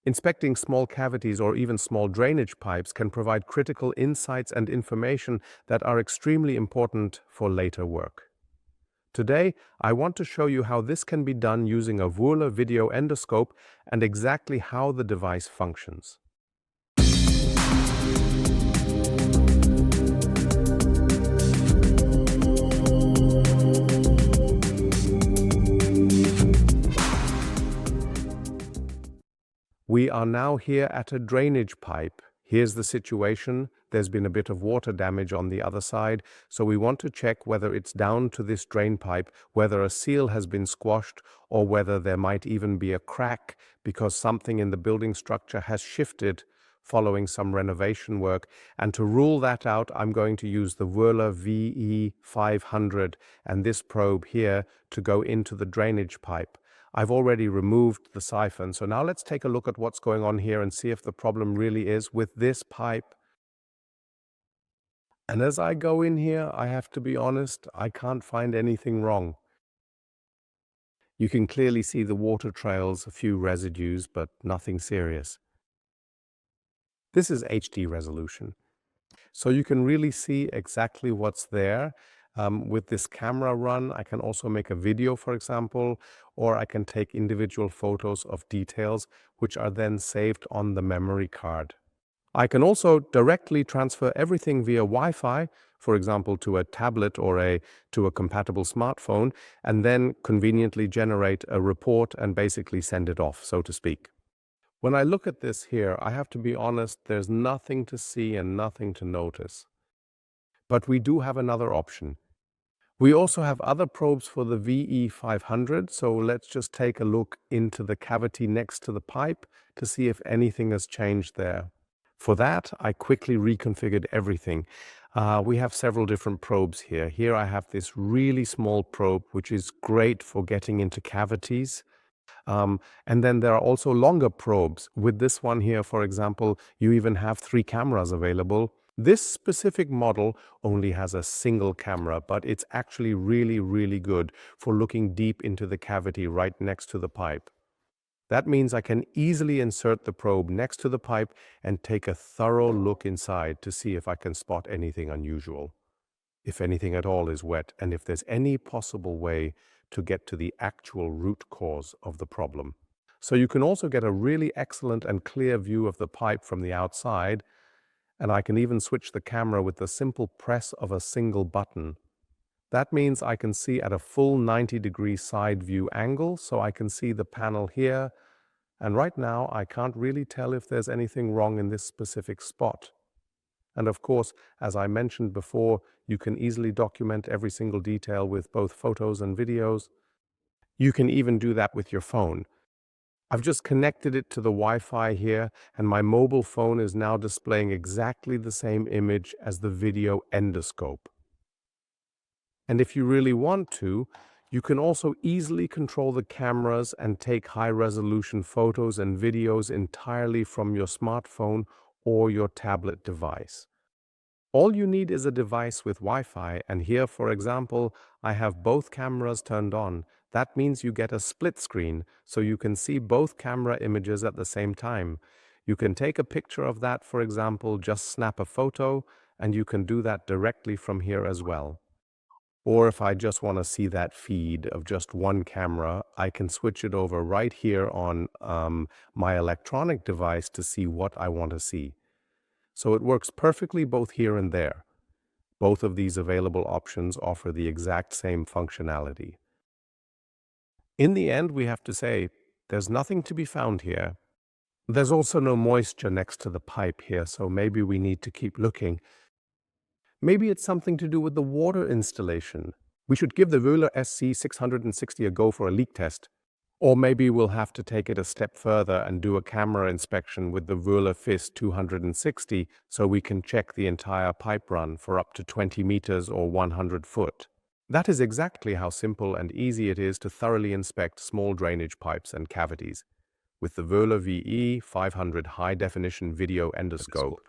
Inspecting small cavities or even small drainage pipes can provide critical insights and information that are extremely important for later work. Today, I want to show you how this can be done using a Wöhler video endoscope and exactly how the device functions. We are now here at a drainage pipe. Here's the situation. There's been a bit of water damage on the other side, so we want to check whether it's down to this drain pipe, whether a seal has been squashed, or whether there might even be a crack because something in the building structure has shifted following some renovation work. And to rule that out, I'm going to use the Wöhler VE 500 and this probe here to go into the drainage pipe. I've already removed the siphon, so now let's take a look at what's going on here and see if the problem really is with this pipe. And as I go in here, I have to be honest, I can't find anything wrong. You can clearly see the water trails, a few residues, but nothing serious. This is HD resolution, so you can really see exactly what's there. With this camera run, I can also make a video, for example, or I can take individual photos of details, which are then saved on the memory card. I can also directly transfer everything via Wi-Fi, for example, to a tablet or to a compatible smartphone, and then conveniently generate a report and basically send it off, so to speak. When I look at this here, I have to be honest, there's nothing to see and nothing to notice. But we do have another option. We also have other probes for the VE 500, so let's just take a look into the cavity next to the pipe to see if anything has changed there. For that, I quickly reconfigured everything. We have several different probes here. Here I have this really small probe, which is great for getting into cavities. And then there are also longer probes. With this one here, for example, you even have 3 cameras available. This specific model only has a single camera, but it's actually really good for looking deep into the cavity right next to the pipe. That means I can easily insert the probe next to the pipe and take a thorough look inside to see if I can spot anything unusual, if anything at all is wet, and if there's any possible way to get to the actual root cause of the problem. So you can also get a really excellent and clear view of the pipe from the outside, and I can even switch the camera with the simple press of a single button. That means I can see at a full 90-degree side view angle, so I can see the panel here, and right now I can't really tell if there's anything wrong in this specific spot. And of course, as I mentioned before, you can easily document every single detail with both photos and videos. You can even do that with your phone. I've just connected it to the Wi-Fi here, and my mobile phone is now displaying exactly the same image as the video endoscope. And if you really want to, you can also easily control the cameras and take high-resolution photos and videos entirely from your smartphone or your tablet device. All you need is a device with Wi-Fi, and here, for example, I have both cameras turned on. That means you get a split screen, so you can see both camera images at the same time. You can take a picture of that, for example, just snap a photo, and you can do that directly from here as well. Or if I just want to see that feed of just one camera, I can switch it over right here on my electronic device to see what I want to see. So it works perfectly both here and there. Both of these available options offer the exact same functionality. In the end, we have to say, there's nothing to be found here. There's also no moisture next to the pipe here, so maybe we need to keep looking. Maybe it's something to do with the water installation. We should give the Wöhler SC 660 a go for a leak test. Or maybe we'll have to take it a step further and do a camera inspection with the Wöhler VIS 260 so we can check the entire pipe run for up to 20 meters or 100 foot. That is exactly how simple and easy it is to thoroughly inspect small drainage pipes and cavities with the Wöhler VE 500 high-definition video endoscope.